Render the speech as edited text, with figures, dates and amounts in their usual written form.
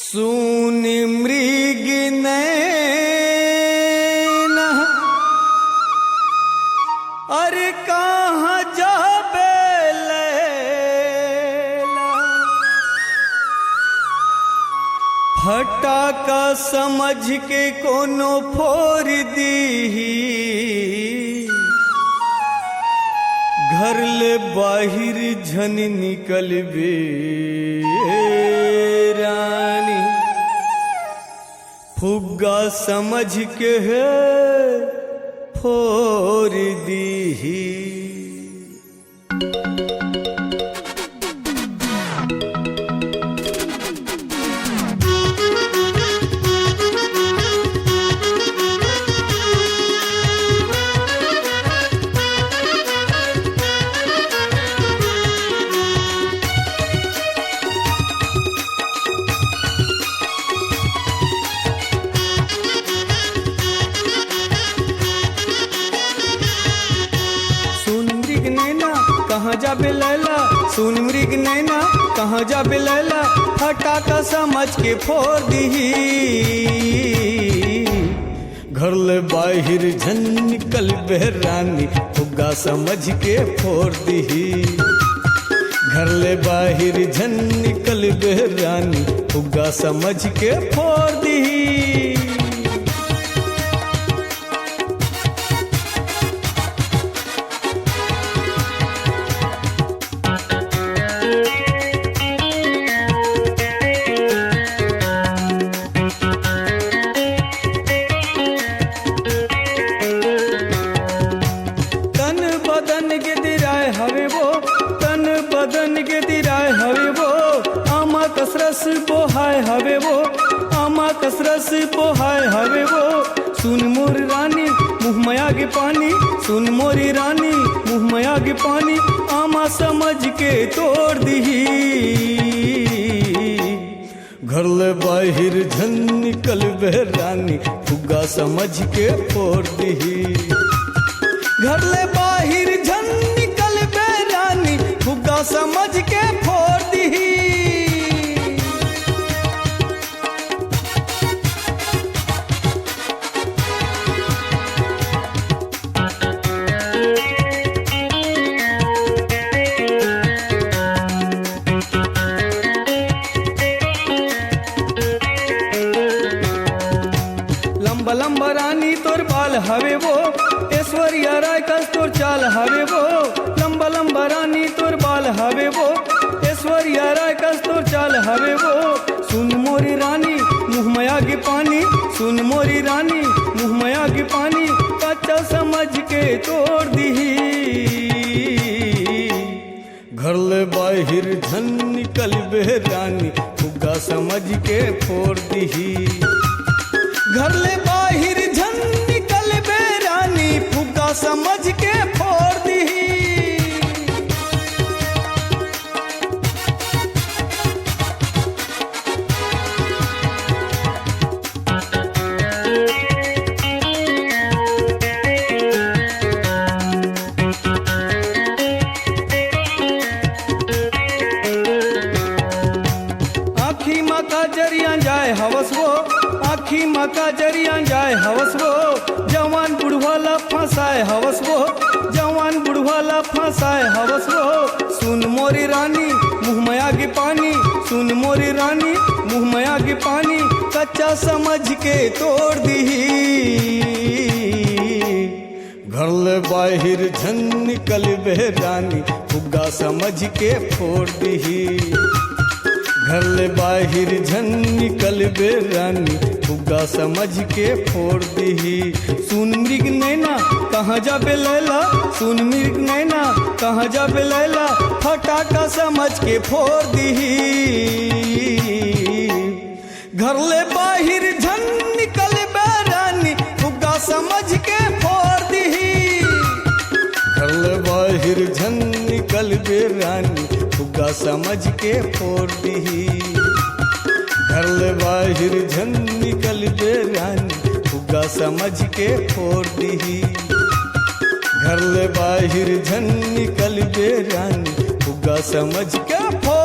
सून मृग नैन अरे कहाँ जाबे लैला, फटाका समझ के कोनो फोड़ दीही, घर ले बाहिर झन निकलबे रानी, फुग्गा समझ के है फोड़ दीही। कहाँ जाबे लैला, सुन मृग नैना कहाँ जाबे लैला, फटाका समझ के फोड़ दीही, घर ले बाहिर झन निकलबे रानी, फुग्गा समझ के फोड़ दीही, घर ले बाहिर झन निकलबे रानी, फुग्गा समझ के फोड़ दीही। बदन के दिराए हवे वो, आमा कसरस पोहाय हवे वो, आमा कसरस पोहाय हवे वो, सुन मोर रानी मुँह मया के पानी, सुन मोरी रानी मुँह मया के पानी, आमा समझ के तोड़ दीही, घर ले बाहिर झन निकलबे रानी, फुग्गा समझ के फोड़ दीही, घर ले बाहिर झन निकलबे रानी, फुग्गा समझ के फोड़ दीही। लंबा लंबा रानी तोर बाल हवे वो, ऐश्वर्या राय का तोर चाल हवे वो, लंबा लंबा रानी तोर बाल हवे वो, ऐश्वर्या राय का तोर चाल हवे वो, सुन मोरी रानी मुँह मया के पानी, सुन मोरी रानी मुँह मया के पानी, कच्चा समझ के तोड़ दीही, घर ले बाहिर झन निकलबे रानी, फुग्गा समझ के फोड़ दीही, घर ले बाहिर झन निकलबे रानी, फुग्गा समझ के फोड़ दीही। आखी माँ का जरिया जाए हवस वो, आखी माँ का जरिया जाए हवस वो, जवान बुढ़वाला फंसाए हवस वो, जवान बुढ़वाला फंसाए हवस वो, सुन मोरी रानी मुँह मया के पानी, सुन मोरी रानी मुँह मया के पानी, कच्चा समझ के तोड़ दीही, घर ले बाहिर झन निकलबे रानी, फुग्गा समझ के फोड़ दीही, घर ले बाहिर झन निकलबे रानी, फुग्गा समझ के फोड़ दीही। सुन मृग नैना कहाँ जाबे लैला, सुन मृग नैना कहाँ जाबे लैला, फटाका समझ के फोड़ दीही, घर ले बाहिर झन निकलबे रानी, फुग्गा समझ के फोड़ दीही, घर ले बाहिर झन निकलबे रानी, फुग्गा समझ के फोड़ दीही, घर ले बाहिर झन निकलबे रानी, फुग्गा समझ के फोड़ दीही, घर ले बाहिर झन निकलबे रानी, फुग्गा समझ के फोड़